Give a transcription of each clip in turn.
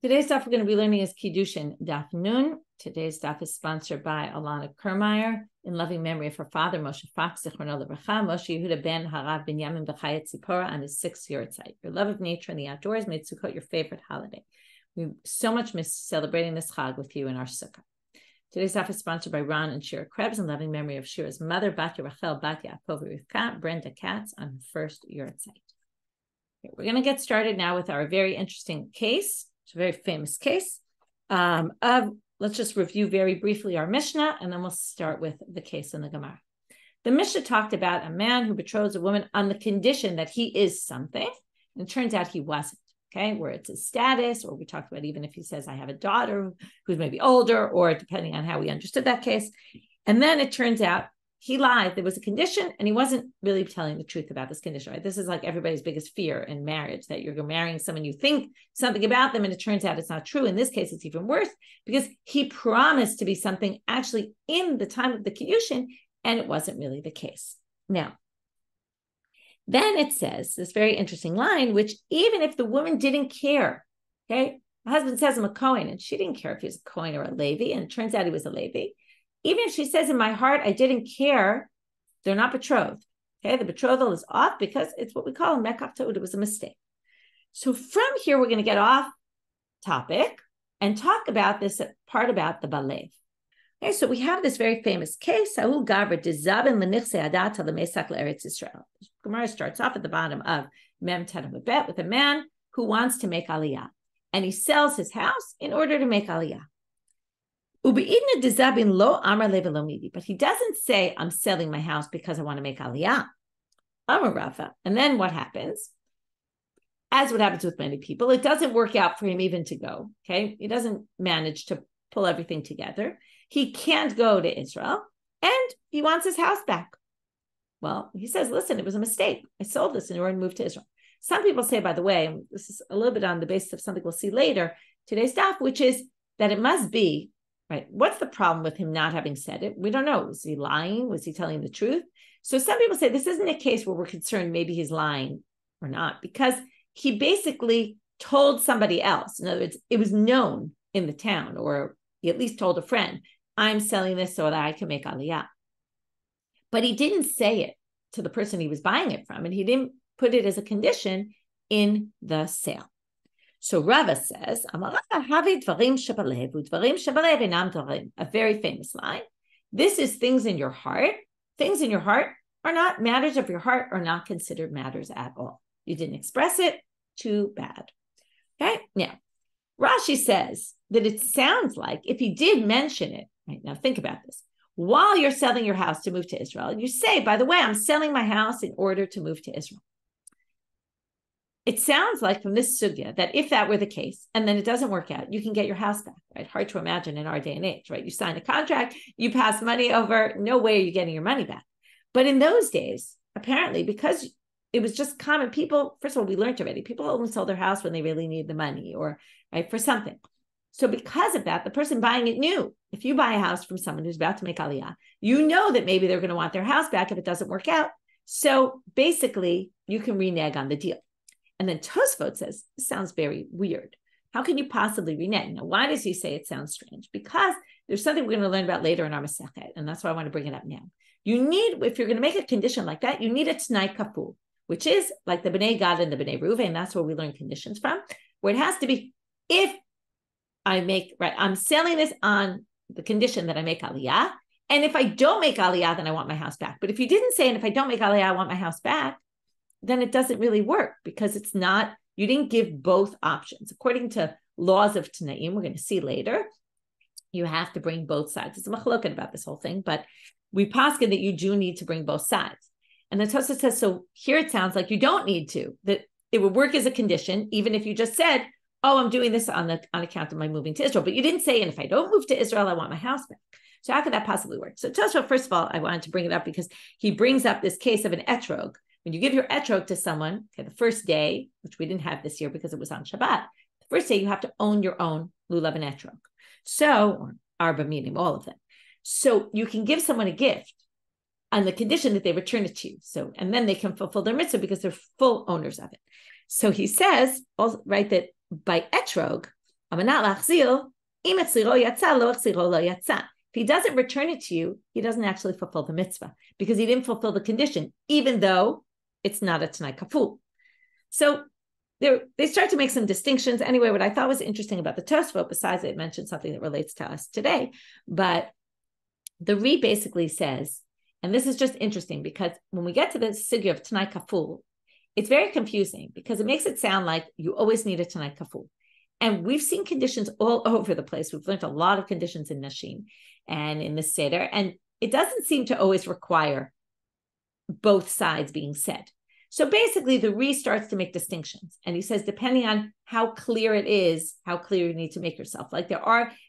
Today's daf we're going to be learning is Kiddushin Daf Nun. Today's daf is sponsored by Alana Kermeyer in loving memory of her father, Moshe Fox, Zichrono Livracha, Moshe Yehuda ben Harav Binyamin B'chayet Tzipora on his 6th yahrzeit. Your love of nature and the outdoors made Sukkot your favorite holiday. We so much miss celebrating this Chag with you in our Sukkah. Today's daf is sponsored by Ron and Shiur Krebs in loving memory of Shira's mother, Batya Rachel, Batya Rivka, Brenda Katz on her 1st yahrzeit. Okay, we're going to get started now with our very interesting case. It's a very famous case. Let's just review very briefly our Mishna, and then we'll start with the case in the Gemara. The Mishna talked about a man who betroths a woman on the condition that he is something, and it turns out he wasn't, okay, where it's his status, or we talked about even if he says, I have a daughter who's maybe older, or depending on how we understood that case. And then it turns out he lied. There was a condition, and he wasn't really telling the truth about this condition, right? This is like everybody's biggest fear in marriage, that you're marrying someone, you think something about them, and it turns out it's not true. In this case, it's even worse, because he promised to be something actually in the time of the Kiddushin, and it wasn't really the case. Now, then it says this very interesting line, which even if the woman didn't care, okay, the husband says I'm a Kohen, and she didn't care if he was a Kohen or a Levi, and it turns out he was a Levi. Even if she says in my heart, I didn't care, they're not betrothed. Okay, the betrothal is off because it's what we call a mekaf ta'ud. It was a mistake. So from here, we're going to get off topic and talk about this part about the balev. Okay, so we have this very famous case. Gemara starts off at the bottom of Mem Tadam Bet with a man who wants to make aliyah, and he sells his house in order to make aliyah. But he doesn't say, I'm selling my house because I want to make aliyah. Amar Rava. And then what happens? As what happens with many people, it doesn't work out for him even to go. Okay, he doesn't manage to pull everything together. He can't go to Israel, and he wants his house back. Well, he says, listen, it was a mistake. I sold this in order to move to Israel. Some people say, by the way, and this is a little bit on the basis of something we'll see later, today's daf, which is that it must be, right, what's the problem with him not having said it? We don't know. Was he lying? Was he telling the truth? So some people say this isn't a case where we're concerned maybe he's lying or not, because he basically told somebody else. In other words, it was known in the town, or he at least told a friend, I'm selling this so that I can make aliyah. But he didn't say it to the person he was buying it from, and he didn't put it as a condition in the sale. So Rava says, a very famous line. This is things in your heart. Things in your heart are not matters of your heart, are not considered matters at all. You didn't express it, too bad. Okay, now, Rashi says that it sounds like if he did mention it, right, now think about this. While you're selling your house to move to Israel, you say, by the way, I'm selling my house in order to move to Israel. It sounds like from this sugya that if that were the case, and then it doesn't work out, you can get your house back, right? Hard to imagine in our day and age, right? You sign a contract, you pass money over, no way are you getting your money back. But in those days, apparently, because it was just common, people, first of all, we learned already, people only sold their house when they really need the money or, right, for something. So because of that, the person buying it knew, if you buy a house from someone who's about to make aliyah, you know that maybe they're going to want their house back if it doesn't work out. So basically, you can renege on the deal. And then Tosfot says, this sounds very weird. How can you possibly renege? Now, why does he say it sounds strange? Because there's something we're going to learn about later in our Masechet, and that's why I want to bring it up now. You need, if you're going to make a condition like that, you need a T'nai Kaful, which is like the B'nai Gad and the B'nai Reuven, and that's where we learn conditions from, where it has to be, if I make, right, I'm selling this on the condition that I make aliyah, and if I don't make aliyah, then I want my house back. But if you didn't say, and if I don't make aliyah, I want my house back, then it doesn't really work, because it's not, you didn't give both options. According to laws of Tanaim, we're going to see later, you have to bring both sides. It's a machloket about this whole thing, but we poskin that you do need to bring both sides. And the Tosfos says, so here it sounds like you don't need to, that it would work as a condition, even if you just said, oh, I'm doing this on account of my moving to Israel. But you didn't say, and if I don't move to Israel, I want my house back. So how could that possibly work? So Tosfos, first of all, I wanted to bring it up because he brings up this case of an etrog. When you give your etrog to someone, okay, the first day, which we didn't have this year because it was on Shabbat, the first day you have to own your own lulav and etrog. So, or arba meaning, all of them. So you can give someone a gift on the condition that they return it to you. So, and then they can fulfill their mitzvah because they're full owners of it. So he says, right, that by etrog, If he doesn't return it to you, he doesn't actually fulfill the mitzvah because he didn't fulfill the condition, even though it's not a t'nai kaful. So they start to make some distinctions. Anyway, what I thought was interesting about the Tosfot, besides it mentioned something that relates to us today, but the Re basically says, and this is just interesting because when we get to the sugya of t'nai kaful, it's very confusing because it makes it sound like you always need a t'nai kaful. And we've seen conditions all over the place. We've learned a lot of conditions in Nashim and in the Seder, and it doesn't seem to always require both sides being said. So basically, the Re starts to make distinctions. And he says, depending on how clear it is, how clear you need to make yourself. Like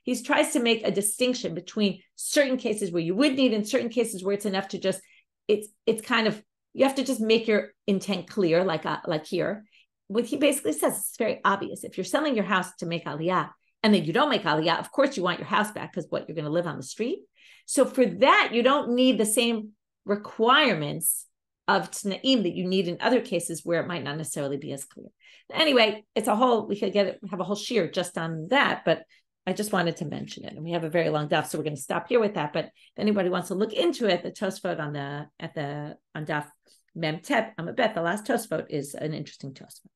he tries to make a distinction between certain cases where you would need and certain cases where it's enough to just, it's kind of, you have to just make your intent clear, like here. What he basically says, it's very obvious. If you're selling your house to make aliyah and then you don't make aliyah, of course you want your house back because you're going to live on the street. So for that, you don't need the same requirements of t'naim that you need in other cases where it might not necessarily be as clear. Anyway, we could have a whole shiur just on that, but I just wanted to mention it. And we have a very long daf, so we're going to stop here with that. But if anybody wants to look into it, the Tosfot on daf Mem Tep Amabeth, the last Tosfot is an interesting Tosfot.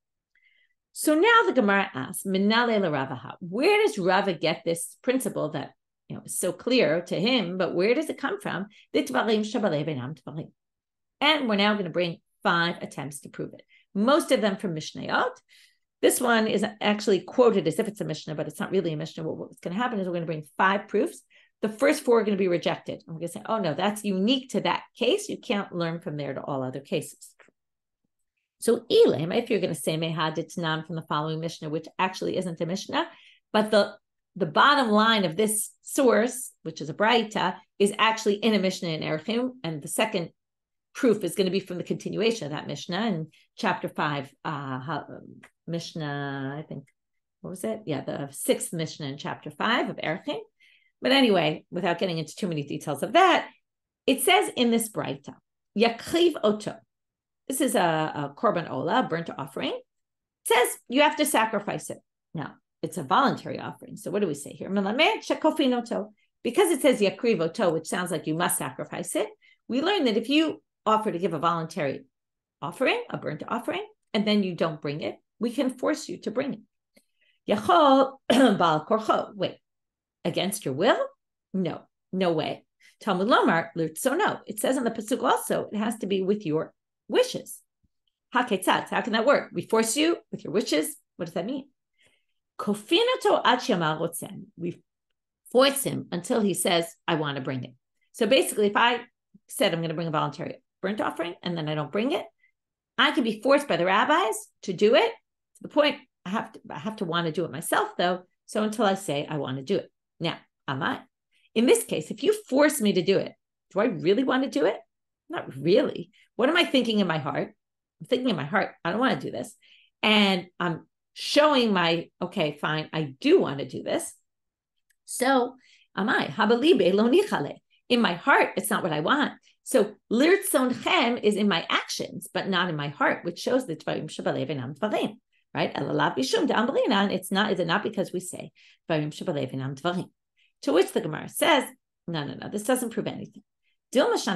So now the Gemara asks, Minale l'Rava, where does Rava get this principle that is so clear to him, but where does it come from? And we're now going to bring 5 attempts to prove it. Most of them from Mishnayot. This one is actually quoted as if it's a Mishnah, but it's not really a Mishnah. What's going to happen is we're going to bring 5 proofs. The first 4 are going to be rejected. And we're going to say, oh no, that's unique to that case. You can't learn from there to all other cases. So Elam, if you're going to say Mehad Ditnan from the following Mishnah, which actually isn't a Mishnah, but the bottom line of this source, which is a Braita, is actually in a Mishnah in Erechim, and the second proof is going to be from the continuation of that Mishnah in chapter 5, Mishnah, I think, what was it? Yeah, the 6th Mishnah in chapter 5 of Erechim. But anyway, without getting into too many details of that, it says in this Braita, Yakriv Oto. This is a korban ola, burnt offering. It says you have to sacrifice it. Now, it's a voluntary offering. So what do we say here? Because it says Yakriv Oto, which sounds like you must sacrifice it, we learn that if you offer to give a voluntary offering, a burnt offering, and then you don't bring it, we can force you to bring it. Yachol bal korcho. Wait, against your will? No way. Talmud lomar l'rtzono. It says in the pasuk also, it has to be with your wishes. Haketzat. How can that work? We force you with your wishes. What does that mean? Kofinato ad she'amar rotzen. We force him until he says, I want to bring it. So basically, if I said I'm going to bring a voluntary burnt offering and then I don't bring it, I can be forced by the rabbis to do it. To the point I have to want to do it myself though. So until I say I want to do it. Now, in this case, if you force me to do it, do I really want to do it? Not really. What am I thinking in my heart? I'm thinking in my heart, I don't want to do this. And I'm showing okay, fine, I do want to do this. So habalibe lo nichale. In my heart, it's not what I want. So lirtzonchem is in my actions, but not in my heart, which shows the dvarim shebalev einam dvarim, right? Elalav bishum de'ambrinan. Is it not because we say dvarim shebalev einam dvarim? To which the Gemara says, no, this doesn't prove anything. This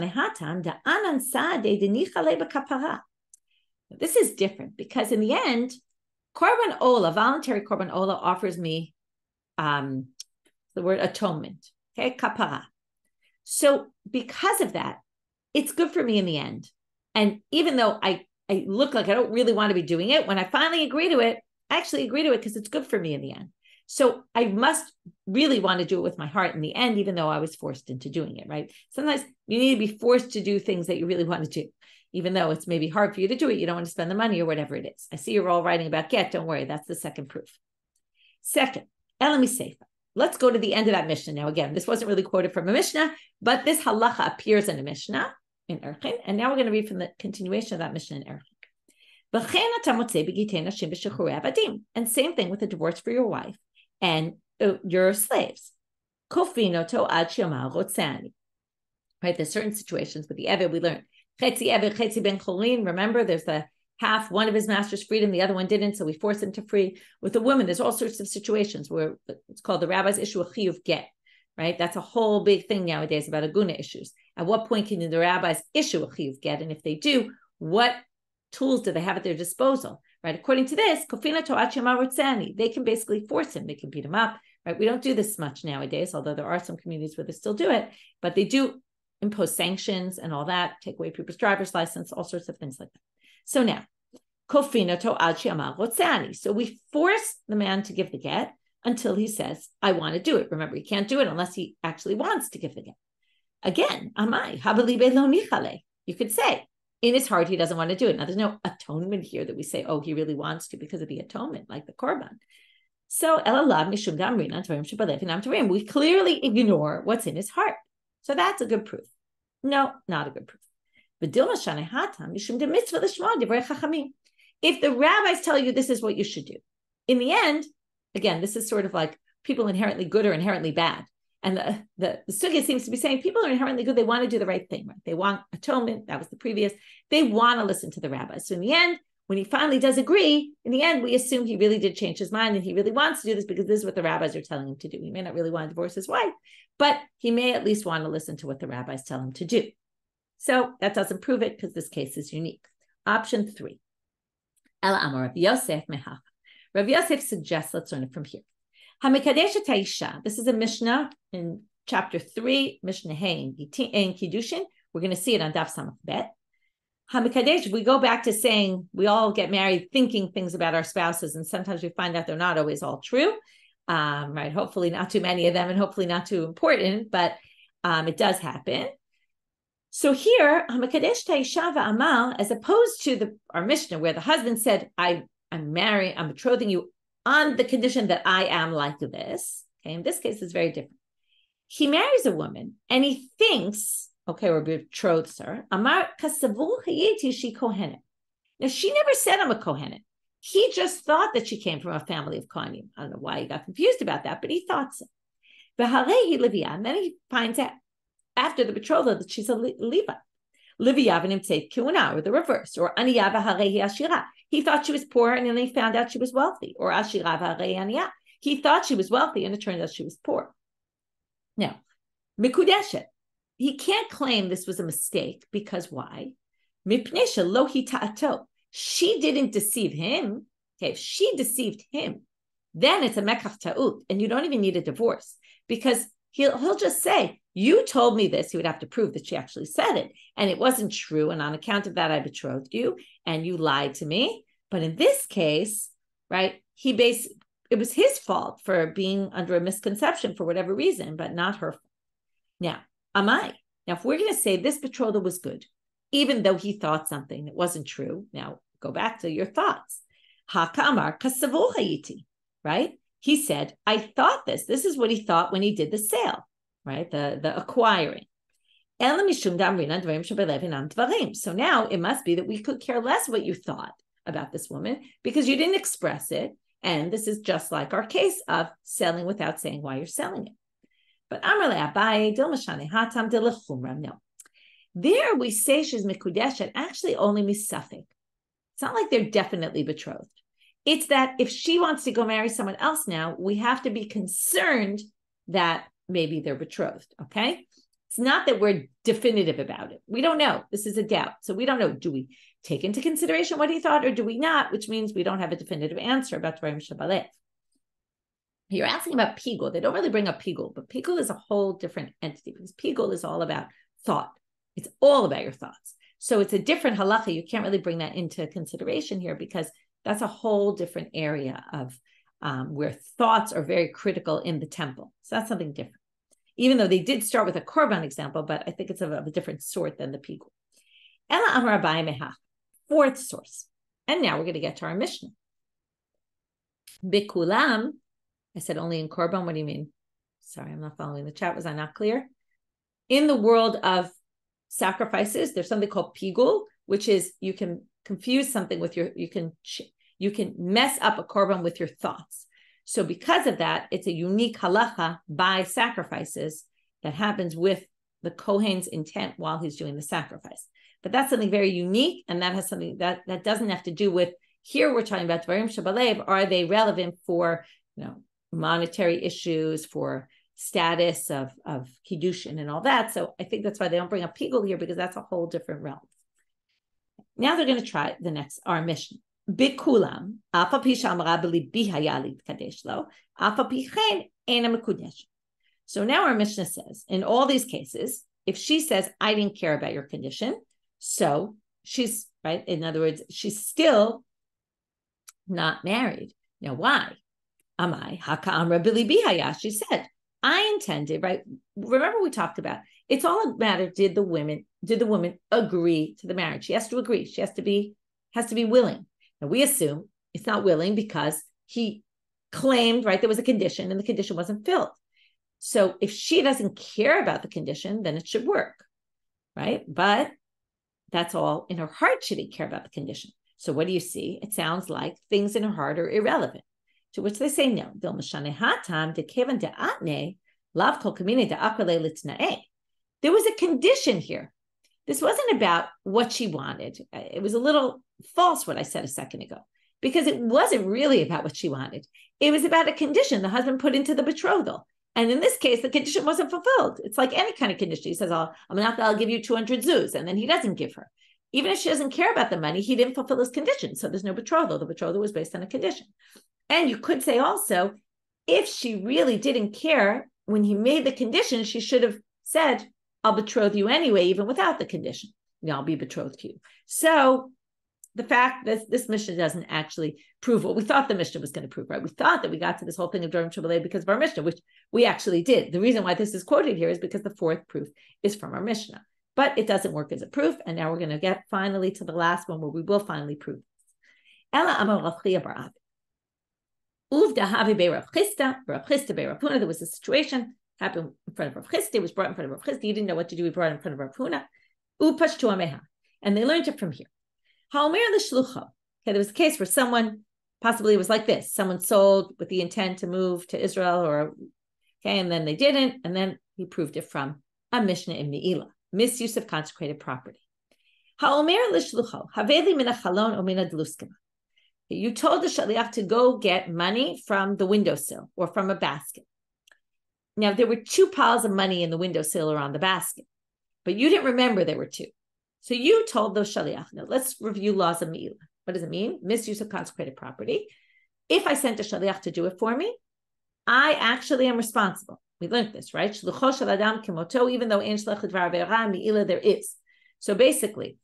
is different because in the end, korban ola, voluntary korban ola, offers me the word atonement, okay, kapara. So because of that, it's good for me in the end. And even though I look like I don't really want to be doing it, when I finally agree to it, I actually agree to it because it's good for me in the end. So I must really want to do it with my heart in the end, even though I was forced into doing it, right? Sometimes you need to be forced to do things that you really want to do, even though it's maybe hard for you to do it. You don't want to spend the money or whatever it is. I see you're all writing about get. Don't worry. That's the second proof. Second, elami seifa. Let's go to the end of that Mishnah. Now, again, this wasn't really quoted from a Mishnah, but this halacha appears in a Mishnah in Erchin. And now we're going to read from the continuation of that Mishnah in Erchin. And same thing with the divorce for your wife and your slaves. Right? There's certain situations with the Eved we learned. Chetzi Eved, Chetzi ben Cholin. Remember, there's the half, one of his masters freed him, the other one didn't, so we force him to free. With a woman, there's all sorts of situations where it's called the rabbis issue a chiyuv get, right? That's a whole big thing nowadays about aguna issues. At what point can the rabbis issue a chiyuv get? And if they do, what tools do they have at their disposal, right? According to this, they can basically force him. They can beat him up, right? We don't do this much nowadays, although there are some communities where they still do it, but they do impose sanctions and all that, take away people's driver's license, all sorts of things like that. So now, so we force the man to give the get until he says, I want to do it. Remember, he can't do it unless he actually wants to give the get. Again, you could say, in his heart, he doesn't want to do it. Now, there's no atonement here that we say, oh, he really wants to because of the atonement, like the korban. So, we clearly ignore what's in his heart. So that's a good proof. No, not a good proof. If the rabbis tell you this is what you should do, in the end, again, this is sort of like people inherently good or inherently bad. And the sugya seems to be saying people are inherently good. They want to do the right thing. Right? They want atonement. That was the previous. They want to listen to the rabbis. So in the end, when he finally does agree, in the end, we assume he really did change his mind and he really wants to do this because this is what the rabbis are telling him to do. He may not really want to divorce his wife, but he may at least want to listen to what the rabbis tell him to do. So that doesn't prove it because this case is unique. Option 3. Ela Amar Rav Yosef Mehacha. Rav Yosef suggests, let's learn it from here. Hamikadeshet Taisha. This is a Mishna in chapter 3, Mishna Hey in Kiddushin. We're going to see it on Daf Samach Bet. Hamikadesh, we go back to saying we all get married thinking things about our spouses, and sometimes we find out they're not always all true. Right? Hopefully not too many of them, and hopefully not too important, but it does happen. So here, Hamikadesh Taisha va'amal, as opposed to our Mishnah, where the husband said, I'm betrothing you on the condition that I am like this. Okay, in this case, it's very different. He marries a woman and he thinks, okay, we're betrothed her. Amar kasavu hayeti she kohenet. Now, she never said I'm a kohenet. He just thought that she came from a family of kohanim. I don't know why he got confused about that, but he thought so. And then he finds out after the betrothal that she's a Levite. Liviyav say kuna, or the reverse, or aniyava harehi ashira. He thought she was poor, and then he found out she was wealthy, or ashira harehi aniyah. He thought she was wealthy, and it turned out she was poor. Now, mikudeshet, he can't claim this was a mistake because why? Mipnesha lo hita'ato. She didn't deceive him. Okay, if she deceived him, then it's a mekach ta'ut, and you don't even need a divorce because he'll just say, you told me this. He would have to prove that she actually said it, and it wasn't true, and on account of that, I betrothed you, and you lied to me. But in this case, right, it was his fault for being under a misconception for whatever reason, but not her fault. Now, if we're going to say this betrothal was good, even though he thought something that wasn't true, now go back to your thoughts. Hakamar kasavu hayiti, right? He said, I thought this. This is what he thought when he did the sale, right? The acquiring. So now it must be that we could care less what you thought about this woman because you didn't express it. And this is just like our case of selling without saying why you're selling it. But Raba and Abaye, no. There we say she's mikudeshet, actually only misafek. It's not like they're definitely betrothed. It's that if she wants to go marry someone else now, we have to be concerned that maybe they're betrothed, okay? It's not that we're definitive about it. We don't know. This is a doubt. So we don't know. Do we take into consideration what he thought or do we not? Which means we don't have a definitive answer about Dvarim Shabalev. You're asking about pigul. They don't really bring up pigul, but pigul is a whole different entity because pigul is all about thought. It's all about your thoughts. So it's a different halacha. You can't really bring that into consideration here because that's a whole different area of where thoughts are very critical in the temple. So that's something different. Even though they did start with a korban example, but I think it's of a different sort than the pigul. Ela Amar Abaye Mehach, fourth source. And now we're going to get to our Mishnah. Bikulam, I said only in korban. What do you mean? Sorry, I'm not following the chat. Was I not clear? In the world of sacrifices, there's something called pigul, which is you can confuse something with you can mess up a korban with your thoughts. So because of that, it's a unique halacha by sacrifices that happens with the Kohen's intent while he's doing the sacrifice. But that's something very unique, and that has something that doesn't have to do with, here we're talking about Dvarim Shabalev, are they relevant for, monetary issues, for status of Kiddushin and all that. So I think that's why they don't bring up Pigul here, because that's a whole different realm. Now they're going to try our Mishna. Bikulam, afa pi shamra b'libi hayali kadesh lo, afa pi chen ena mekudesh. So now our Mishnah says, in all these cases, if she says, I didn't care about your condition, so she's, right, in other words, she's still not married. Now, why? Amai, haka amra b'libi haya, she said, I intended, right? Remember we talked about, it's all a matter, did the woman agree to the marriage? She has to agree. She has to be willing. Now we assume it's not willing because he claimed, right, there was a condition and the condition wasn't filled. So if she doesn't care about the condition, then it should work, right? But that's all in her heart. She didn't care about the condition. So what do you see? It sounds like things in her heart are irrelevant. To which they say no. There was a condition here. This wasn't about what she wanted. It was a little false what I said a second ago, because it wasn't really about what she wanted. It was about a condition the husband put into the betrothal. And in this case, the condition wasn't fulfilled. It's like any kind of condition. He says, I'll give you 200 zuz, and then he doesn't give her. Even if she doesn't care about the money, he didn't fulfill his condition. So there's no betrothal. The betrothal was based on a condition. And you could say also, if she really didn't care, when he made the condition, she should have said, I'll betroth you anyway, even without the condition. I'll be betrothed to you. So the fact that this Mishnah doesn't actually prove what we thought the Mishnah was going to prove, right? We thought that we got to this whole thing of Dvarim Shabalev because of our Mishnah, which we actually did. The reason why this is quoted here is because the fourth proof is from our Mishnah. But it doesn't work as a proof. And now we're going to get finally to the last one where we will finally prove this. Ela amar Rav Chia bar Avi. Uvda havi be Rav Chisda be Rav Huna. There was a situation happened in front of Rav Chisda. It was brought in front of Rav Chisda. He didn't know what to do. He brought it in front of Rav Huna. Upashtu ameha. And they learned it from here. Haomer l'shlucho. Okay, there was a case where someone, possibly it was like this. Someone sold with the intent to move to Israel, and then they didn't. And then he proved it from a Mishnah in Meila. Misuse of consecrated property. Haomer l'shlucho. Haveli min hachalon o min hadluskima. You told the shaliach to go get money from the windowsill or from a basket. Now, there were 2 piles of money in the windowsill or on the basket, but you didn't remember there were 2. So you told the shaliach. Now, let's review laws of Meila. What does it mean? Misuse of consecrated property. If I sent a shaliach to do it for me, I actually am responsible. We learned this, right? Shlucho shel adam kemoto, even though in shlech l'dvar ve'ara Meila there is. So basically,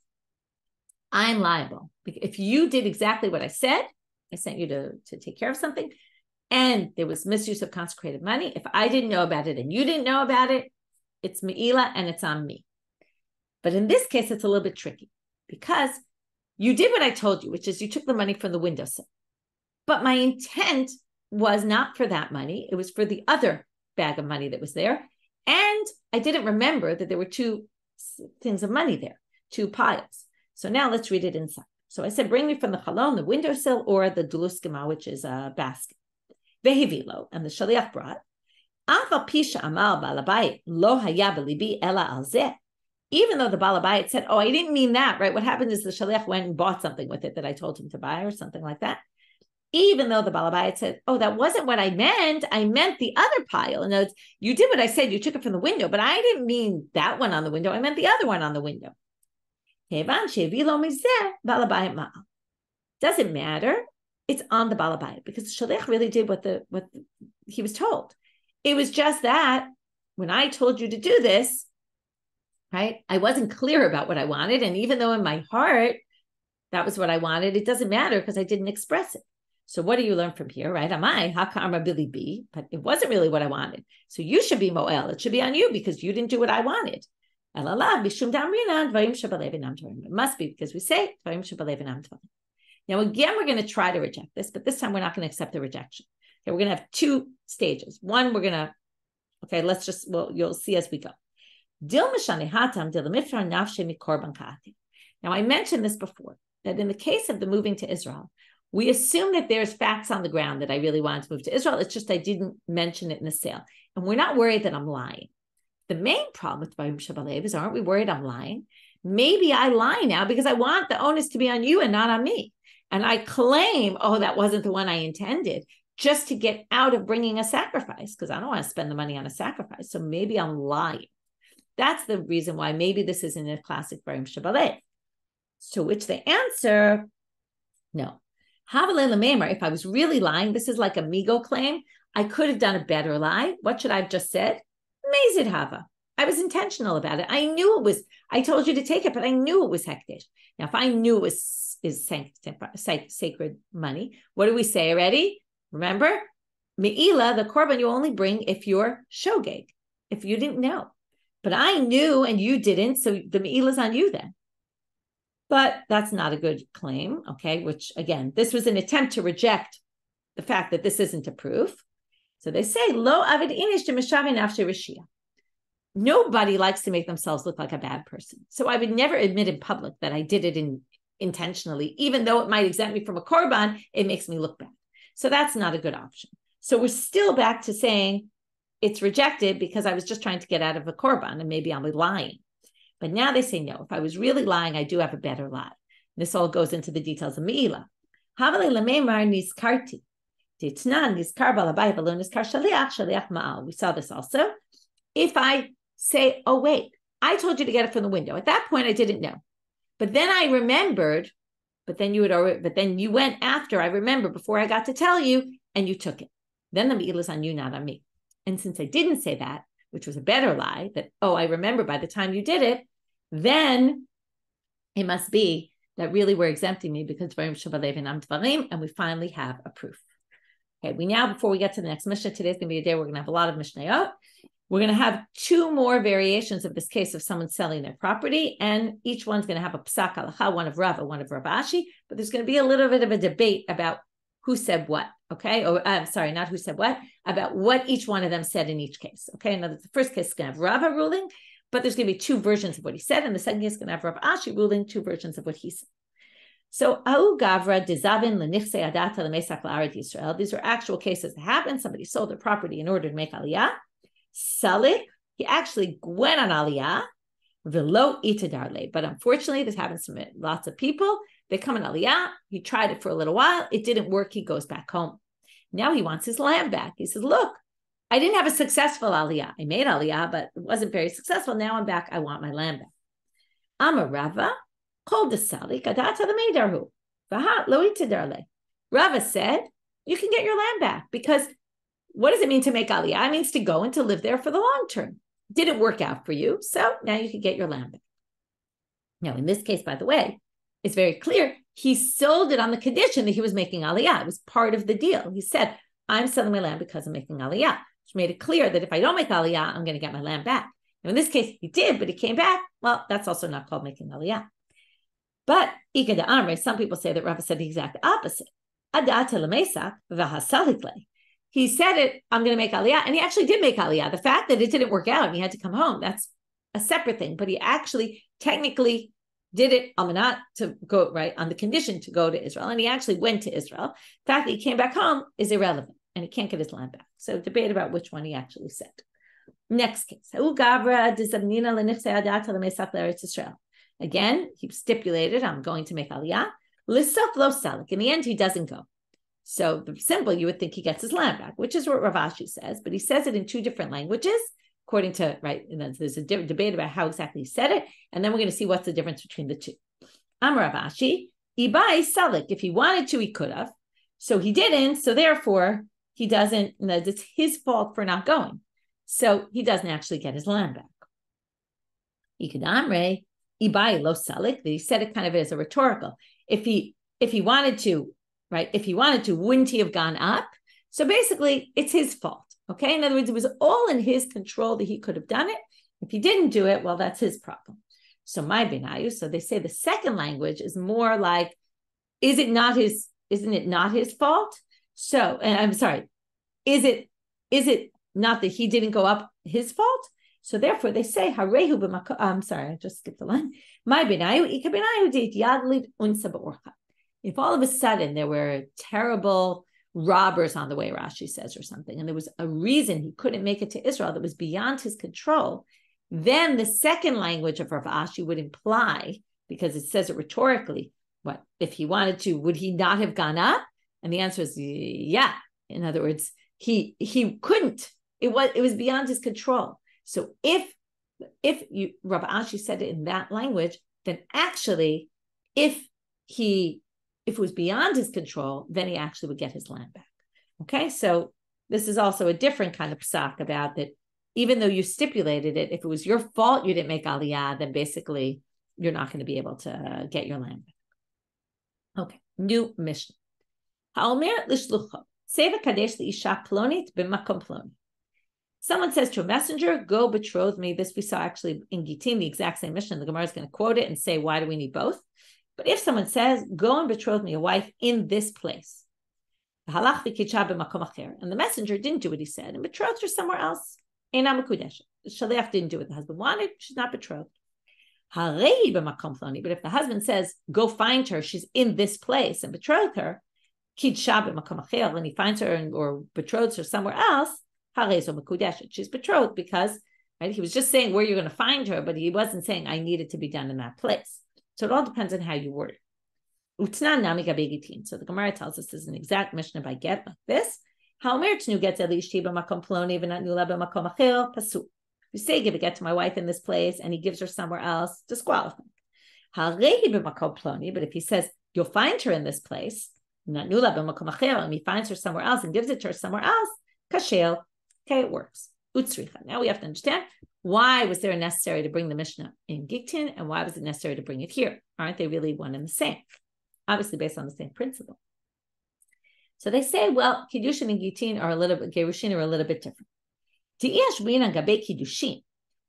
I'm liable. If you did exactly what I said, I sent you to take care of something, and there was misuse of consecrated money. If I didn't know about it and you didn't know about it, it's Meila and it's on me. But in this case, it's a little bit tricky because you did what I told you, which is you took the money from the windowsill. But my intent was not for that money. It was for the other bag of money that was there. And I didn't remember that there were 2 things of money there, 2 piles. So now let's read it inside. So I said, bring me from the chalon, the windowsill, or the duluskima, which is a basket. Vehivilo, and the shaliach brought. Afa pisha amal balabayit lo haya b'libi ela al zeh. Even though the balabayit said, I didn't mean that, right? What happened is the shaliach went and bought something with it that I told him to buy or something like that. Even though the balabayit said, that wasn't what I meant the other pile. In other words, you did what I said, you took it from the window, but I didn't mean that one on the window. I meant the other one on the window. Doesn't matter. It's on the balabayit because the shaliach really did what he was told. It was just that when I told you to do this, right, I wasn't clear about what I wanted. And even though in my heart, that was what I wanted, it doesn't matter because I didn't express it. So what do you learn from here, right? Amai, hakarma bili bi, but it wasn't really what I wanted. So you should be moel. It should be on you because you didn't do what I wanted. It must be because we say Dvarim Shabalev Inam Tvarim. Now again, we're going to try to reject this, but this time we're not going to accept the rejection. Okay, we're going to have 2 stages. One, we're going to, you'll see as we go. Now I mentioned this before, that in the case of the moving to Israel, we assume that there's facts on the ground that I really wanted to move to Israel. It's just I didn't mention it in the sale. And we're not worried that I'm lying. The main problem with Dvarim Shabalev is, aren't we worried I'm lying? maybe I lie now because I want the onus to be on you and not on me. And I claim, oh, that wasn't the one I intended, just to get out of bringing a sacrifice, because I don't want to spend the money on a sacrifice. So maybe I'm lying. That's the reason why maybe this isn't a classic Barim Shabbaleh. To which they answer, no. If I was really lying, this is like a migo claim, I could have done a better lie. What should I have just said? Mazid Hava. I was intentional about it. I knew it was, I told you to take it, but I knew it was hekdesh. Now, if I knew it was sacred money, what do we say already? Remember? Meila, the korban you only bring if you're shogeg, if you didn't know. But I knew and you didn't, so the Meila's on you then. But that's not a good claim, okay? Which, again, this was an attempt to reject the fact that this isn't a proof. So they say, Lo avid inish to mishavin after rishia. Nobody likes to make themselves look like a bad person. So I would never admit in public that I did it intentionally. Even though it might exempt me from a korban, it makes me look bad. So that's not a good option. So we're still back to saying it's rejected because I was just trying to get out of a korban and maybe I'll be lying. But now they say, no, if I was really lying, I do have a better lie. This all goes into the details of Meila. We saw this also. If I say, oh, wait, I told you to get it from the window. At that point, I didn't know. But then I remembered, but then you went after I remember before I got to tell you, and you took it. Then the Meila is on you, not on me. And since I didn't say that, which was a better lie, that, oh, I remember by the time you did it, then it must be that really we're exempting me because and we finally have a proof. Okay, before we get to the next Mishnah, today's going to be a day we're going to have a lot of Mishnayot. We're going to have two more variations of this case of someone selling their property, and each one's going to have a psak halacha, one of Rava, one of Rav Ashi, but there's going to be a little bit of a debate about who said what, okay? Or I'm sorry, not who said what, about what each one of them said in each case, okay? Now, the first case is going to have Rava ruling, but there's going to be two versions of what he said, and the second case is going to have Rav Ashi ruling, two versions of what he said. So, Au Gavra Dizavin Lenichse Adata Lemesak La'aret Yisrael. These are actual cases that happened. Somebody sold their property in order to make aliyah. Salik, he actually went on aliyah. Velo itadarle. But unfortunately, this happens to lots of people. They come in aliyah. He tried it for a little while. It didn't work. He goes back home. Now he wants his land back. He says, look, I didn't have a successful aliyah. I made aliyah, but it wasn't very successful. Now I'm back. I want my land back. I'm a Rava. Called the Salik, Adata the Meidarhu. Vahat lo itadarle. Rava said, you can get your land back because what does it mean to make aliyah? It means to go and to live there for the long term. Didn't work out for you, so now you can get your land back. Now, in this case, by the way, it's very clear he sold it on the condition that he was making aliyah. It was part of the deal. He said, I'm selling my land because I'm making aliyah, which made it clear that if I don't make aliyah, I'm going to get my land back. Now, in this case, he did, but he came back. Well, that's also not called making aliyah. But Ika Amre, some people say that Rava said the exact opposite. Adata lemesak v'hasalikle. He said it, I'm going to make aliyah, and he actually did make aliyah. The fact that it didn't work out and he had to come home, that's a separate thing. But he actually technically did it not to go right on the condition to go to Israel, and he actually went to Israel. The fact that he came back home is irrelevant, and he can't get his land back. So debate about which one he actually said. Next case. Again, he stipulated, I'm going to make aliyah. Lissof lo salik. In the end, he doesn't go. So the symbol, you would think he gets his land back, which is what Rav Ashi says, but he says it in two different languages, according to, right, and then there's a debate about how exactly he said it, and then we're going to see what's the difference between the two. I'm Rav Ashi, ibai salik. If he wanted to, he could have. So he didn't, so therefore, he doesn't, it's his fault for not going. So he doesn't actually get his land back. Ikadamre, ibai lo salik. He said it kind of as a rhetorical. If he wanted to, right? If he wanted to, wouldn't he have gone up? So basically, it's his fault. Okay. In other words, it was all in his control that he could have done it. If he didn't do it, well, that's his problem. So my benayu. So they say the second language is more like, isn't it not his fault? So, and I'm sorry, is it not that he didn't go up his fault? So therefore, they say harehu b'makom. I'm sorry, I just skipped the line. My benayu ika benayu deit yadlid unsa ba'orcha. If all of a sudden there were terrible robbers on the way, Rashi says, or something, and there was a reason he couldn't make it to Israel that was beyond his control, Then the second language of Rav Ashi would imply, because it says it rhetorically, what if he wanted to, would he not have gone up? And the answer is yeah. In other words, he couldn't. It was beyond his control. So if Rav Ashi said it in that language, then actually, if it was beyond his control, then he actually would get his land back. Okay, so this is also a different kind of psak about that. Even though you stipulated it, if it was your fault you didn't make aliyah, then basically you're not going to be able to get your land back. Okay, new Mishna. Someone says to a messenger, go betroth me. This we saw actually in Gittin, the exact same Mishna. The Gemara is going to quote it and say, why do we need both? But if someone says, go and betroth me a wife in this place, and the messenger didn't do what he said and betrothed her somewhere else, the shaliach didn't do what the husband wanted, she's not betrothed. But if the husband says, go find her, she's in this place, and betroth her, and he finds her or betroths her somewhere else, she's betrothed, because right, he was just saying where you're going to find her, but he wasn't saying I need it to be done in that place. So it all depends on how you word it. So the Gemara tells us this is an exact Mishnah by get like this. You say give a get to my wife in this place and he gives her somewhere else, disqualified. But if he says you'll find her in this place, and he finds her somewhere else and gives it to her somewhere else, kashel, okay, it works. Now we have to understand why was there necessary to bring the Mishnah in Gittin and why was it necessary to bring it here? Aren't they really one and the same? Obviously based on the same principle. So they say, well, Kiddushin and Gittin are a little bit, Gerushin are a little bit different.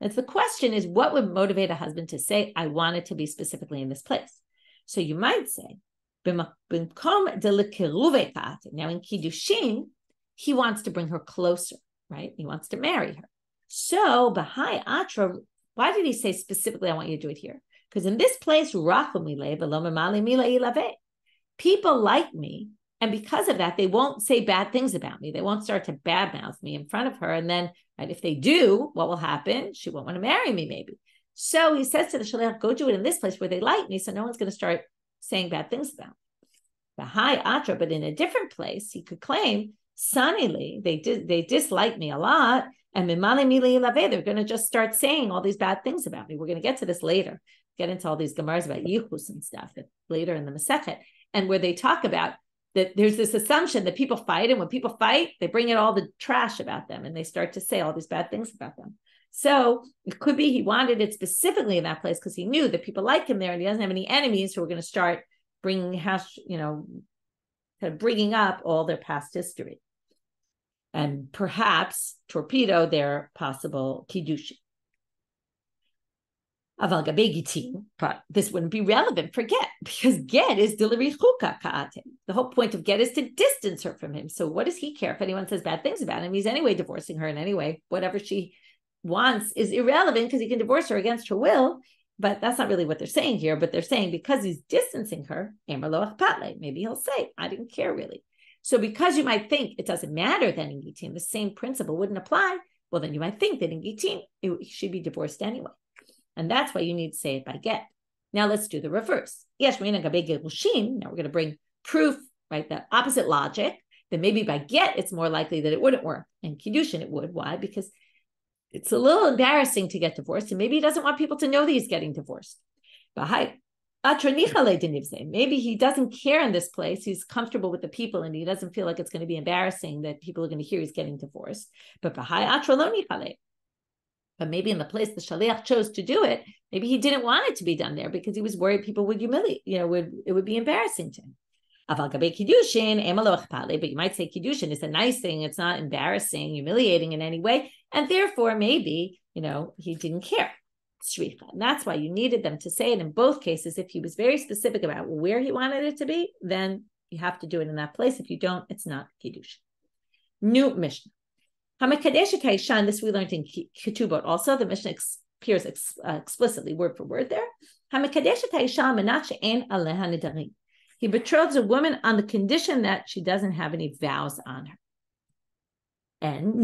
And the question is, what would motivate a husband to say, I want it to be specifically in this place? So you might say, now in Kiddushin, he wants to bring her closer, right? He wants to marry her. So, Bahai Atra, why did he say specifically, I want you to do it here? Because in this place, people like me, and because of that, they won't say bad things about me. They won't start to badmouth me in front of her. And then, right, if they do, what will happen? She won't want to marry me, maybe. So he says to the shaliach, go do it in this place where they like me, so no one's going to start saying bad things about me. Bahai Atra, but in a different place, he could claim, sunnily, they dislike me a lot, and they're going to just start saying all these bad things about me. We're going to get to this later, get into all these Gemaras about Yichus and stuff later in the Masechet, and where they talk about that there's this assumption that people fight, and when people fight, they bring in all the trash about them, and they start to say all these bad things about them. So it could be he wanted it specifically in that place because he knew that people like him there, and he doesn't have any enemies who are going to start bringing bringing up all their past history, and perhaps torpedo their possible Kiddushin. But this wouldn't be relevant for get, because get is dilari chuka ka'ate. The whole point of get is to distance her from him. So what does he care if anyone says bad things about him? He's anyway divorcing her in any way. Whatever she wants is irrelevant because he can divorce her against her will. But that's not really what they're saying here. But they're saying because he's distancing her, maybe he'll say, I didn't care really. So because you might think it doesn't matter then in Gittin, the same principle wouldn't apply, well, then you might think that in Gittin, he should be divorced anyway. And that's why you need to say it by get. Now let's do the reverse. Now we're going to bring proof, right? The opposite logic, that maybe by get, it's more likely that it wouldn't work. And Kiddushin, it would. Why? Because it's a little embarrassing to get divorced, and maybe he doesn't want people to know that he's getting divorced. Maybe he doesn't care in this place. He's comfortable with the people, and he doesn't feel like it's going to be embarrassing that people are going to hear he's getting divorced. But maybe in the place the shaliach chose to do it, maybe he didn't want it to be done there because he was worried people would humiliate, it would be embarrassing to him. But you might say Kiddushin is a nice thing. It's not embarrassing, humiliating in any way. And therefore, maybe, he didn't care. And that's why you needed them to say it in both cases. If he was very specific about where he wanted it to be, then you have to do it in that place. If you don't, it's not Kiddushin. New Mishnah. This we learned in Ketubot also. The Mishnah appears explicitly word for word there. He betroths a woman on the condition that she doesn't have any vows on her. And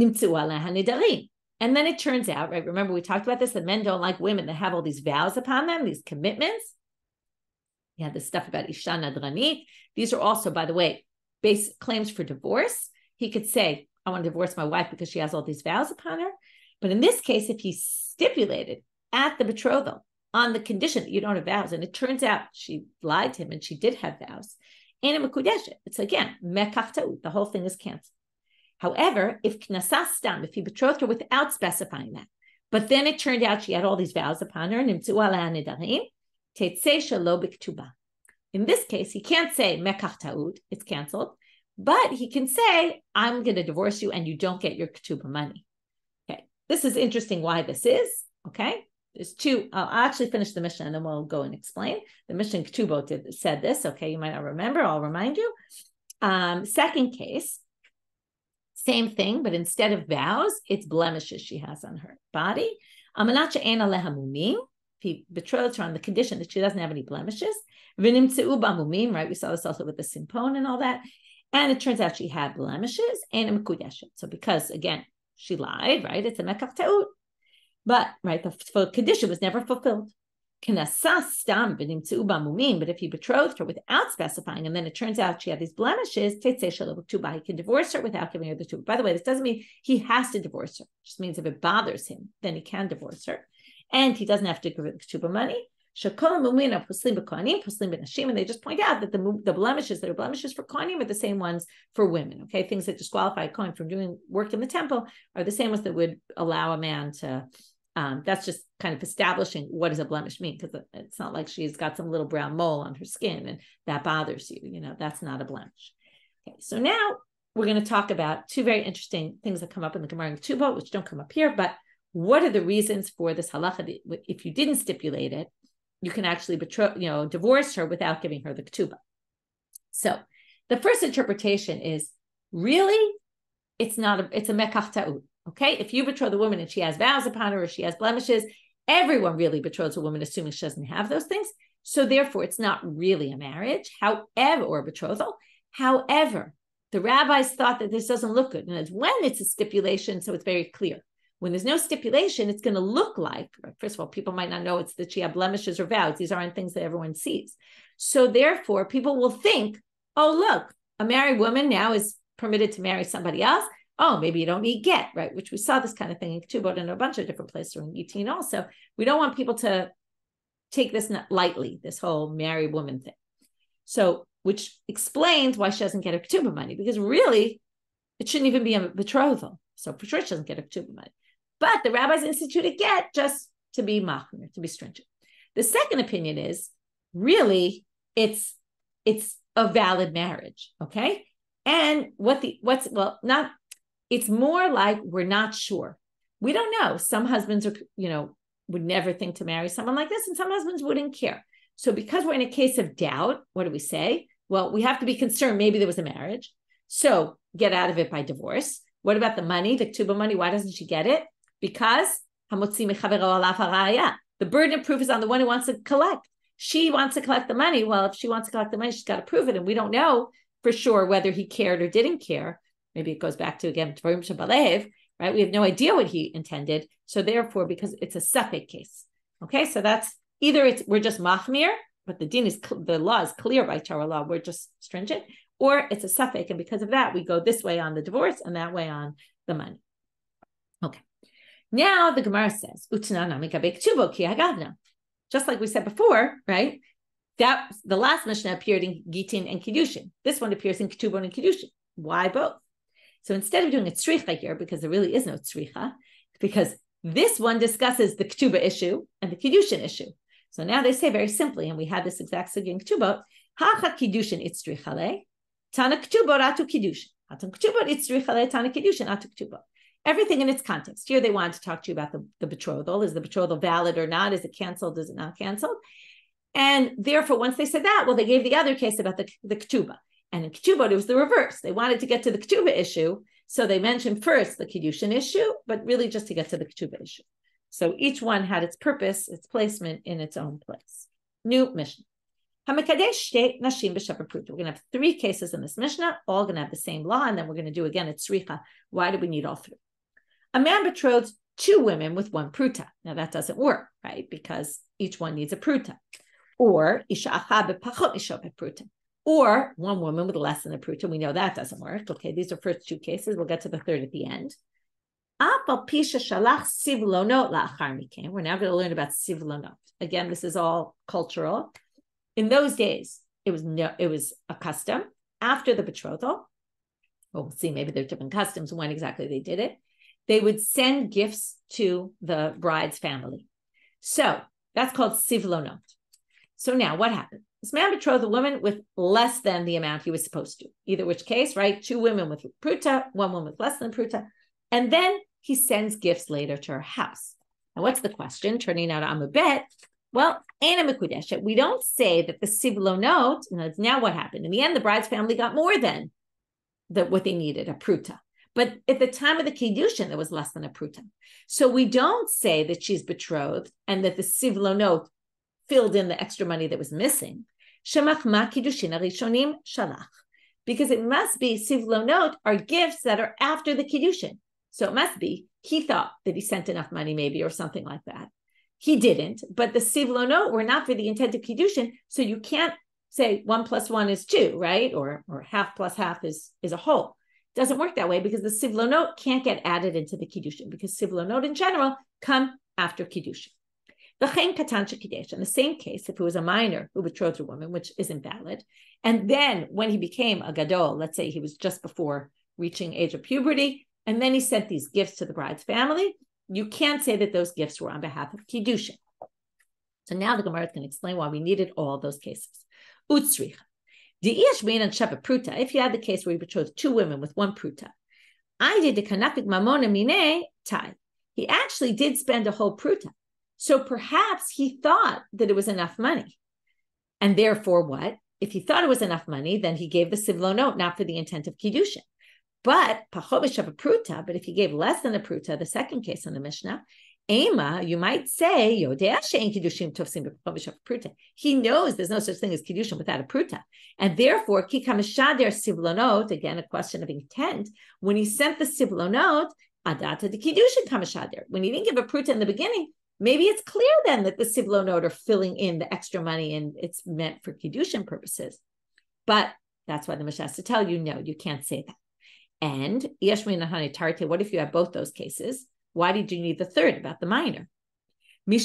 And then it turns out, right? Remember, we talked about this, that men don't like women that have all these vows upon them, these commitments. Yeah, this stuff about Isha Nadranit. These are also, by the way, basic claims for divorce. He could say, I want to divorce my wife because she has all these vows upon her. But in this case, if he stipulated at the betrothal on the condition that you don't have vows, and it turns out she lied to him and she did have vows, it's again, the whole thing is canceled. However, if he betrothed her without specifying that, but then it turned out she had all these vows upon her, in this case, he can't say it's canceled, but he can say, I'm going to divorce you and you don't get your ketuba money. Okay, this is interesting why this is, okay? There's two, I'll actually finish the Mishna and then we'll go and explain. The Mishna in Ketubot said this, okay, you might not remember, I'll remind you. Second case, same thing, but instead of vows, it's blemishes she has on her body. He betrothed her on the condition that she doesn't have any blemishes. Right? We saw this also with the simpon and all that. And it turns out she had blemishes and so because, again, she lied, right? It's a mekach ta'ut. But, right, the condition was never fulfilled. But if he betrothed her without specifying, and then it turns out she had these blemishes, he can divorce her without giving her the tuba. By the way, this doesn't mean he has to divorce her. It just means if it bothers him, then he can divorce her. And he doesn't have to give her the ketuba money. And they just point out that the blemishes that are blemishes for kohanim are the same ones for women. Okay, things that disqualify a kohen from doing work in the temple are the same ones that would allow a man to. That's just kind of establishing what does a blemish mean, because it's not like she's got some little brown mole on her skin and that bothers you. You know, that's not a blemish. Okay, so now we're going to talk about two very interesting things that come up in the Gemara and Ketubot, which don't come up here, but what are the reasons for this halacha? If you didn't stipulate it, you can actually divorce her without giving her the ketuba. So the first interpretation is really, it's a mekach ta'ut. Okay, if you betroth a woman and she has vows upon her or she has blemishes, everyone really betroths a woman assuming she doesn't have those things. So therefore, it's not really a marriage, however, or a betrothal. However, the rabbis thought that this doesn't look good. And it's when it's a stipulation, so it's very clear. When there's no stipulation, it's going to look like, first of all, people might not know it's that she had blemishes or vows. These aren't things that everyone sees. So therefore, people will think, oh, look, a married woman now is permitted to marry somebody else. Oh, maybe you don't need get, right? Which we saw this kind of thing in Ketubot and a bunch of different places in Gittin also. We don't want people to take this lightly, this whole married woman thing. So, which explains why she doesn't get her ketuba money, because really, it shouldn't even be a betrothal. So for sure, she doesn't get her ketuba money. But the rabbis instituted get just to be machmir, to be stringent. The second opinion is really it's a valid marriage, okay? And it's more like we're not sure. We don't know. Some husbands are, would never think to marry someone like this, and some husbands wouldn't care. So because we're in a case of doubt, what do we say? Well, we have to be concerned. Maybe there was a marriage. So get out of it by divorce. What about the money, the ketuba money? Why doesn't she get it? Because the burden of proof is on the one who wants to collect. She wants to collect the money. Well, if she wants to collect the money, she's got to prove it. And we don't know for sure whether he cared or didn't care. Maybe it goes back to, again, right? We have no idea what he intended. So therefore, because it's a safek case. Okay, so that's either we're just machmir, but the law is clear by Torah law. We're just stringent, or it's a safek. And because of that, we go this way on the divorce and that way on the money. Okay. Now the Gemara says, just like we said before, right? That the last Mishna appeared in Gittin and Kiddushin. This one appears in Ketubot and Kiddushin. Why both? So instead of doing a tzricha here, because there really is no tzricha, because this one discusses the ketuba issue and the Kiddushin issue. So now they say very simply, and we had this exact sugi in Ketubot, hacha Kiddushin itzrichale, tana Ketubot atu Kiddushin. Atan Ketubot itzrichale, tana Kiddushin atu Ketubot. Everything in its context. Here they wanted to talk to you about the betrothal. Is the betrothal valid or not? Is it canceled? Is it not canceled? And therefore, once they said that, well, they gave the other case about the ketuba. And in Ketubot, it was the reverse. They wanted to get to the ketuba issue. So they mentioned first the Kiddushin issue, but really just to get to the ketuba issue. So each one had its purpose, its placement in its own place. New Mishna. We're going to have 3 cases in this Mishnah, all going to have the same law, and then we're going to do again a tzricha. Why do we need all 3? A man betrothed 2 women with 1 pruta. Now that doesn't work, right? Because each one needs a pruta. Or isha achad bepachot mishopet pruta. Or 1 woman with less than a pruta. We know that doesn't work. Okay, these are first 2 cases. We'll get to the third at the end. We're now going to learn about sovlonot. Again, this is all cultural. In those days, it was a custom after the betrothal. Well, we'll see, maybe there are different customs when exactly they did it. They would send gifts to the bride's family. So that's called sovlonot. So now what happened? This man betrothed a woman with less than the amount he was supposed to. Either which case, right? 2 women with pruta, 1 woman with less than pruta. And then he sends gifts later to her house. Now, what's the question? Turning out I'm a bet. Well, we don't say that the sovlonot, now what happened? In the end, the bride's family got more than what they needed, a pruta. But at the time of the Kiddushin, there was less than a pruta. So we don't say that she's betrothed and that the sovlonot filled in the extra money that was missing. Shemach ma Kiddushin arishonim shalach. Because it must be sovlonot are gifts that are after the Kiddushin. So it must be, he thought that he sent enough money maybe or something like that. He didn't, but the sovlonot were not for the intent of Kiddushin, so you can't say 1 + 1 is 2, right? Or half plus half is a whole. It doesn't work that way because the sovlonot can't get added into the Kiddushin because sovlonot in general come after Kiddushin. In the same case, if it was a minor who betrothed a woman, which isn't valid, and then when he became a gadol, let's say he was just before reaching age of puberty, and then he sent these gifts to the bride's family, you can't say that those gifts were on behalf of Kiddushin. So now the Gemara is going to explain why we needed all those cases. Utsricha. If you had the case where you betrothed 2 women with 1 pruta, he actually did spend a whole pruta. So perhaps he thought that it was enough money. And therefore what? If he thought it was enough money, then he gave the sovlonot not for the intent of Kiddushin. But pruta, but if he gave less than a pruta, the second case in the Mishna, Ema, you might say, he knows there's no such thing as Kiddushin without a pruta. And therefore, sovlonot, again, a question of intent, when he sent the sovlonot, adata the Kiddushin kamashader. When he didn't give a pruta in the beginning, maybe it's clear then that the sovlonot are filling in the extra money and it's meant for Kiddushin purposes. But that's why the Mishna has to tell you, no, you can't say that. And what if you have both those cases? Why did you need the third about the minor? You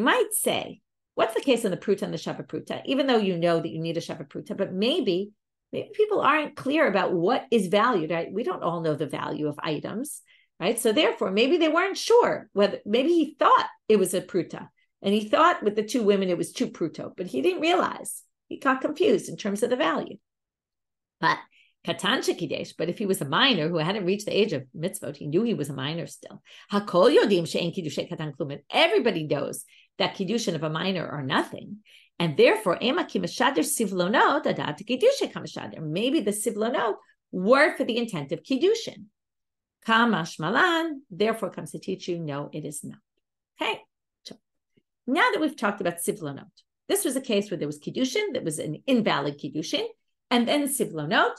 might say, what's the case in the pruta and the shava pruta? Even though you know that you need a shava pruta, but maybe people aren't clear about what is valued. Right? We don't all know the value of items, right? So therefore, maybe they weren't sure whether. Maybe he thought it was a pruta, and he thought with the 2 women it was 2 pruto, but he didn't realize. He got confused in terms of the value. But katan shekidesh, but if he was a minor who hadn't reached the age of mitzvot, he knew he was a minor still. Hakol yodim she'en kiddushay katan klumin. Everybody knows that kiddushin of a minor are nothing, and therefore ema kimashader sovlonot adat kiddushay kamashader. Maybe the sovlonot were for the intent of kiddushin. Kamash malan. Therefore comes to teach you, no, it is not. Okay. So now that we've talked about sovlonot. This was a case where there was Kiddushin, that was an invalid Kiddushin, and then sovlonot.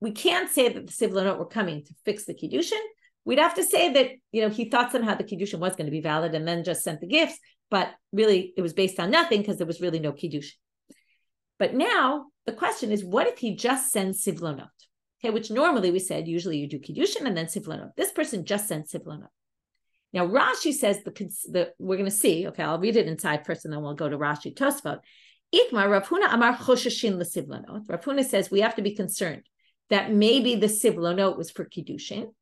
We can't say that the sovlonot were coming to fix the Kiddushin. We'd have to say that, he thought somehow the Kiddushin was going to be valid and then just sent the gifts, but really it was based on nothing because there was really no Kiddushin. But now the question is, what if he just sends sovlonot? Okay, which normally we said, usually you do Kiddushin and then sovlonot. This person just sent sovlonot. Now, Rashi says we're going to see, okay, I'll read it inside first and then we'll go to Rashi Tosfot. Ikma, Rav Huna amar chosheshin l'sovlonot. Rav Huna says we have to be concerned that maybe the sovlonot was for Kiddushin.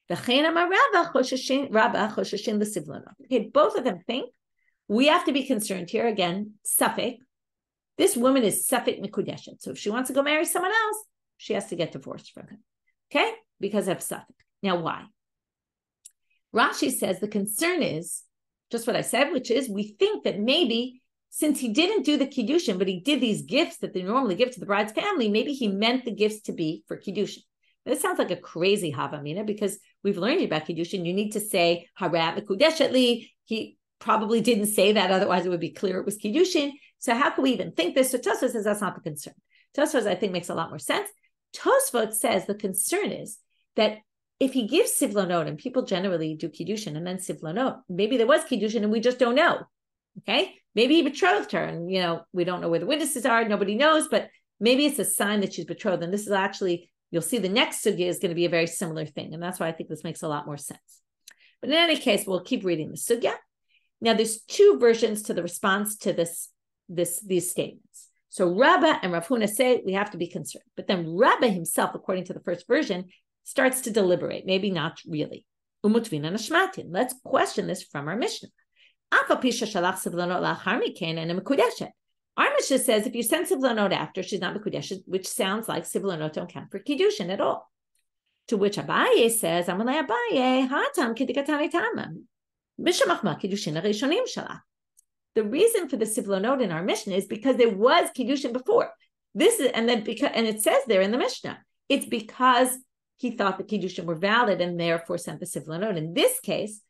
V'chein amar Rava chosheshin l'sovlonot. Okay, both of them think we have to be concerned here. Again, safek. This woman is safek mikudeshet. So if she wants to go marry someone else, she has to get divorced from him. Okay, because of safek. Now, why? Rashi says the concern is just what I said, which is we think that maybe since he didn't do the Kiddushin, but he did these gifts that they normally give to the bride's family, maybe he meant the gifts to be for Kiddushin. This sounds like a crazy Havamina because we've learned about Kiddushin. You need to say Harat Mekudeshet Li. He probably didn't say that, otherwise it would be clear it was Kiddushin. So how can we even think this? So Tosfot says that's not the concern. Tosfot, I think, makes a lot more sense. Tosfot says the concern is that if he gives sovlonot, and people generally do Kiddushin and then sovlonot, maybe there was Kiddushin and we just don't know. Okay, maybe he betrothed her, and we don't know where the witnesses are. Nobody knows, but maybe it's a sign that she's betrothed. And this is actually, you'll see the next sugya is going to be a very similar thing, and that's why I think this makes a lot more sense. But in any case, we'll keep reading the sugya. Now, there's two versions to the response to these statements. So Raba and Rav Huna say we have to be concerned, but then Raba himself, according to the first version, starts to deliberate. Maybe not really. Let's question this from our Mishna. Our Mishna says if you send sovlonot after, she's not mekudeshet, which sounds like sovlonot don't count for Kiddushin at all. To which Abaye says, Amalei Abaye, hatam kidikatani tamam. The reason for the sovlonot in our Mishnah is because there was Kiddushin before. And it says there in the Mishnah, it's because he thought the Kiddushin were valid and therefore sent the sovlonot. In this case,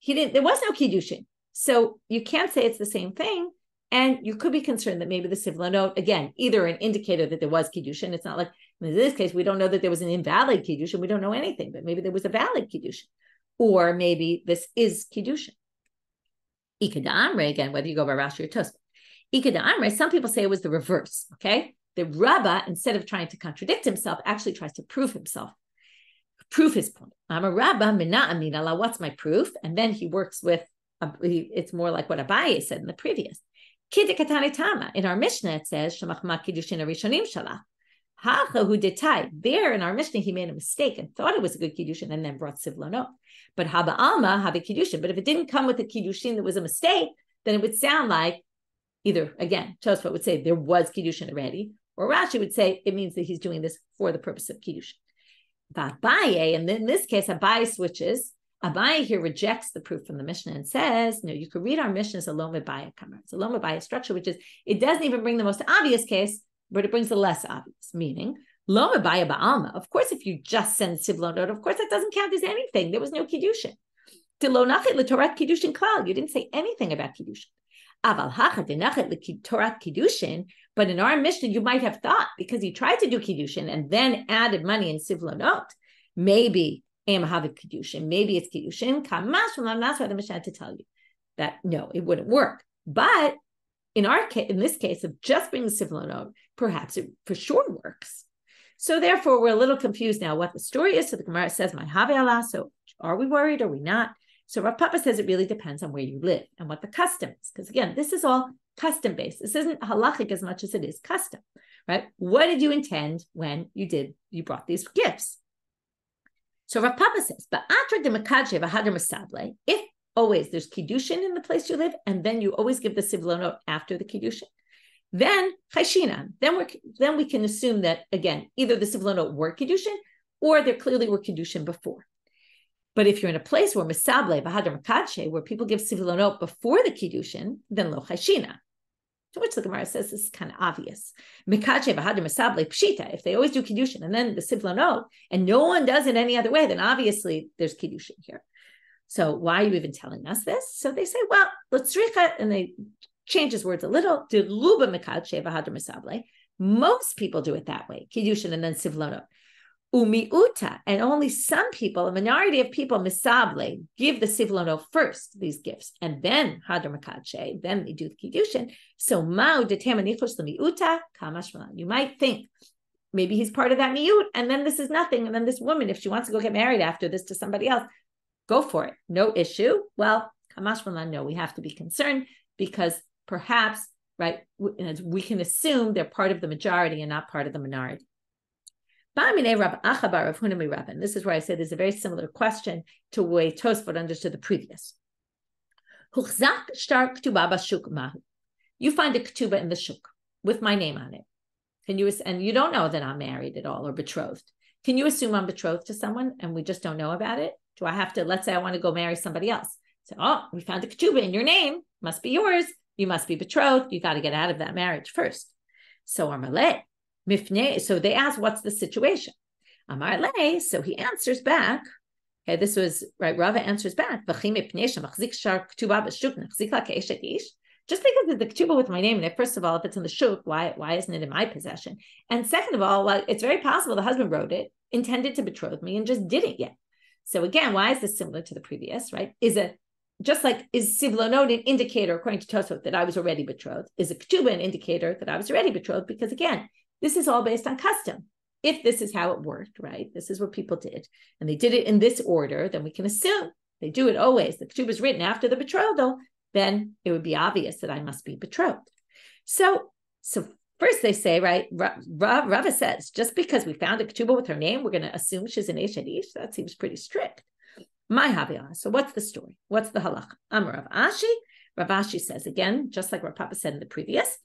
there was no Kiddushin. So you can't say it's the same thing. And you could be concerned that maybe the sovlonot, again, either an indicator that there was Kiddushin. It's not like, in this case, we don't know that there was an invalid Kiddushin. We don't know anything, but maybe there was a valid Kiddushin. Or maybe this is Kiddushin. Ikeda Amre, again, whether you go by Rashi or Tosfot. Ikeda Amre, some people say it was the reverse, okay? The Raba, instead of trying to contradict himself, actually tries to prove his point. I'm a Raba, mina amina, what's my proof? And then he works with, it's more like what Abaye said in the previous. Kidikatani tama. In our Mishnah, it says, Shemachma Kiddushin Arishonim Shalah. Hacha hu detai. There in our Mishnah, he made a mistake and thought it was a good Kiddushin and then brought sovlonot. But haba alma, haba Kiddushin. But if it didn't come with a Kiddushin that was a mistake, then it would sound like either, again, Tosfot would say there was Kiddushin already, or Rashi would say it means that he's doing this for the purpose of Kiddushin. But Abaye, and in this case, Abaye switches. Abaye here rejects the proof from the Mishnah and says, no, you could read our Mishnah as a Lo Mebaya Kamar. It's a Lo Mebaya structure, which is, it doesn't even bring the most obvious case, but it brings the less obvious, meaning, Lo Mebaya Ba'alma. Of course, if you just send sovlonot, of course, that doesn't count as anything. There was no Kiddushin. To Lo Nachit L'Torat Kiddushin Klal. You didn't say anything about Kiddushin. Aval Hachat Denachet L'Torat Kiddushin. But in our Mishnah, you might have thought, because he tried to do Kiddushin and then added money in sovlonot, maybe Kiddushin. Maybe it's Kiddushin. That's why the Mishnah had to tell you that no, it wouldn't work. But in this case of just bringing sovlonot, perhaps it for sure works. So therefore, we're a little confused now what the story is. So the Gemara says, "My have Allah." So are we worried? Are we not? So Rav Papa says it really depends on where you live and what the custom is. Because again, this is all custom based. This isn't halachic as much as it is custom, right? What did you intend when you brought these gifts? So Rav Papa says, if always there's Kiddushin in the place you live, and then you always give the sovlonot after the Kiddushin, then chayshina, then we can assume that, again, either the sovlonot were Kiddushin, or there clearly were Kiddushin before. But if you're in a place where misable v'hadran mekadshe, where people give sovlonot before the Kiddushin, then lo chayshina. To which the Gemara says this is kind of obvious. Mekadshe v'hadran misable pshita. If they always do Kiddushin and then the sovlonot, and no one does it any other way, then obviously there's Kiddushin here. So why are you even telling us this? So they say, well, let's tzricha, and they change his words a little. Most people do it that way, Kiddushin and then sovlonot. Umiuta, and only some people, a minority of people, misable, give the sovlonot first, these gifts, and then hadran mekadshe, then they do the Kiddushin. So ma'u detamanichos l'miuta kamashmalan. You might think maybe he's part of that miut, and then this is nothing, and then this woman, if she wants to go get married after this to somebody else, go for it, no issue. Well, kamashmalan, no, we have to be concerned because perhaps, right, we can assume they're part of the majority and not part of the minority. And this is where I say there's a very similar question to the way Tosfot understood the previous. You find a ketuba in the shuk with my name on it. And you don't know that I'm married at all or betrothed. Can you assume I'm betrothed to someone and we just don't know about it? Do I have to, let's say I want to go marry somebody else. So, we found a ketuba in your name, must be yours. You must be betrothed. You got to get out of that marriage first. So Amarle, Mifne, so they ask, what's the situation? Amarle, so he answers back. Okay, this was, right, Rava answers back. Just because it's the ketuba with my name in it, first of all, if it's in the shuk, why isn't it in my possession? And second of all, well, it's very possible the husband wrote it, intended to betroth me and just didn't yet. So again, why is this similar to the previous, right? Is sovlonot an indicator, according to Tosfot, that I was already betrothed? Is a ketuba an indicator that I was already betrothed? Because again, this is all based on custom. If this is how it worked, right? This is what people did, and they did it in this order, then we can assume they do it always. The ketuba is written after the betrothal, then it would be obvious that I must be betrothed. So first they say, right, Rava says, just because we found a ketuba with her name, we're going to assume she's an Eish Hadish. That seems pretty strict. My haviyah. So what's the story? What's the halacha? Rav Ashi. Rav Ashi says, again, just like Rav Papa said in the previous,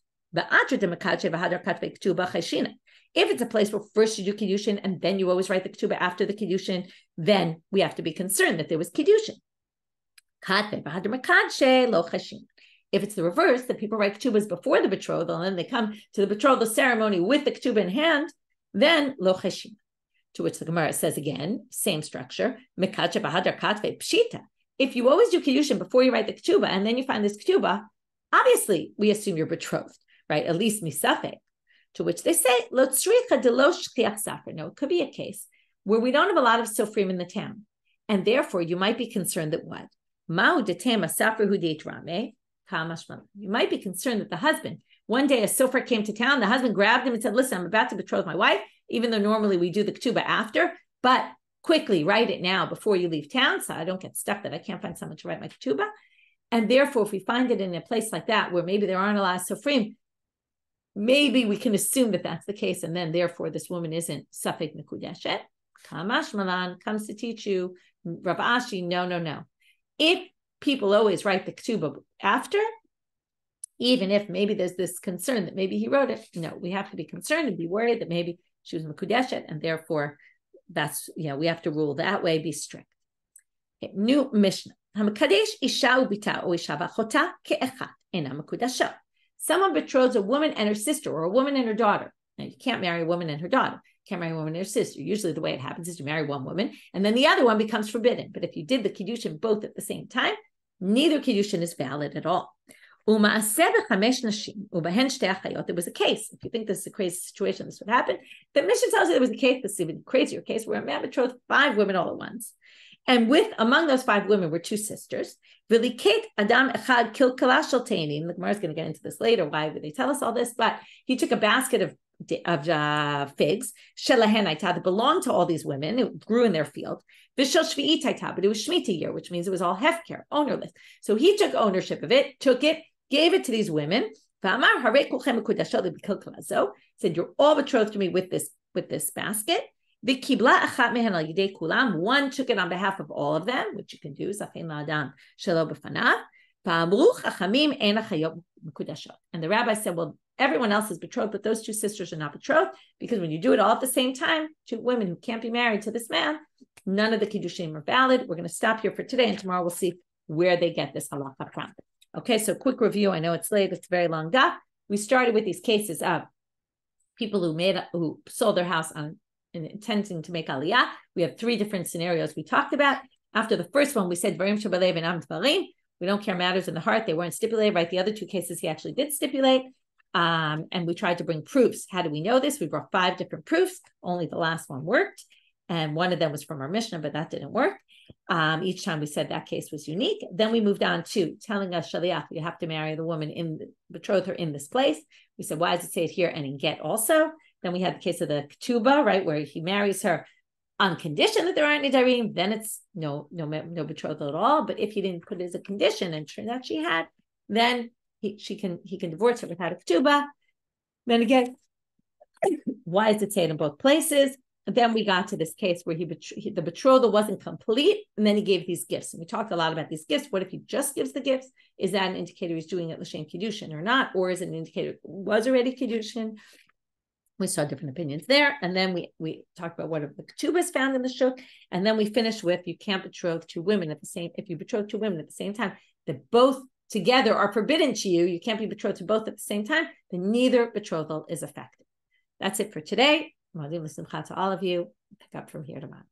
if it's a place where first you do Kiddushin and then you always write the ketuba after the Kiddushin, then we have to be concerned that there was Kiddushin. If it's the reverse, that people write ketubas before the betrothal and then they come to the betrothal ceremony with the ketuba in hand, then lo cheshin. To which the Gemara says again, same structure. If you always do Kiddushin before you write the ketuba and then you find this ketuba, obviously we assume you're betrothed, right? At least safek. To which they say, no, it could be a case where we don't have a lot of sofrim in the town. And therefore, you might be concerned that what? You might be concerned that the husband, one day a sofer came to town, the husband grabbed him and said, listen, I'm about to betroth my wife, even though normally we do the ketuba after, but quickly write it now before you leave town so I don't get stuck that I can't find someone to write my ketuba. And therefore, if we find it in a place like that where maybe there aren't a lot of sofrim, maybe we can assume that that's the case, and then therefore this woman isn't safek mekudeshet. Kamash Malan comes to teach you, Rav Ashi, no. If people always write the ketuba after, even if maybe there's this concern that maybe he wrote it, no, we have to be concerned and be worried that maybe she was mekudeshet, and therefore that's, we have to rule that way, be strict. Okay, new Mishna. Hamakadesh isha ubita o isha v'achota ke'echat ena mekudeshet. Someone betroths a woman and her sister, or a woman and her daughter. Now, you can't marry a woman and her daughter. You can't marry a woman and her sister. Usually the way it happens is you marry one woman, and then the other one becomes forbidden. But if you did the Kiddushin both at the same time, neither Kiddushin is valid at all. There was a case. If you think this is a crazy situation, this would happen. The Mishna tells you there was a case, this is even crazier case, where a man betrothed 5 women all at once. And among those 5 women were 2 sisters. Adam echad kilkala shaltani. And the Gemara is going to get into this later. Why would they tell us all this? But he took a basket of figs, shelahen aita, that belonged to all these women. It grew in their field. Vishal shvi'it aita, but it was Shemitah year, which means it was all hefker, ownerless. So he took ownership of it, took it, gave it to these women. Said, you're all betrothed to me with this basket. One took it on behalf of all of them, which you can do. And the rabbi said, well, everyone else is betrothed, but those 2 sisters are not betrothed, because when you do it all at the same time, 2 women who can't be married to this man, none of the Kiddushin are valid. We're going to stop here for today, and tomorrow we'll see where they get this halacha from. Okay, so quick review. I know it's late. It's a very long daf. We started with these cases of people who sold their house intending to make aliyah. We have 3 different scenarios we talked about. After the first one, we said Varim Shabalev and Am Tvarim. We don't care matters in the heart. They weren't stipulated, right? The other 2 cases he actually did stipulate. And we tried to bring proofs. How do we know this? We brought 5 different proofs. Only the last one worked. And one of them was from our Mishna, but that didn't work. Each time we said that case was unique. Then we moved on to telling us, Shaliach, you have to marry the woman betroth her in this place. We said, why does it say it here and in get also? Then we had the case of the ketuba, right, where he marries her on condition that there aren't nidarim. Then it's no betrothal at all. But if he didn't put it as a condition and turned out she had, then he can divorce her without a ketuba. Then again, why does it say it in both places? And then we got to this case where the betrothal wasn't complete, and then he gave these gifts. And we talked a lot about these gifts. What if he just gives the gifts? Is that an indicator he's doing it l'shem Kiddushin or not? Or is it an indicator it was already Kiddushin? We saw different opinions there. And then we talked about what if the ketuba is found in the shuk. And then we finished with you can't betroth 2 women at the same, if you betroth 2 women at the same time, that both together are forbidden to you. You can't be betrothed to both at the same time. Then neither betrothal is effective. That's it for today. To all of you. Pick up from here tomorrow.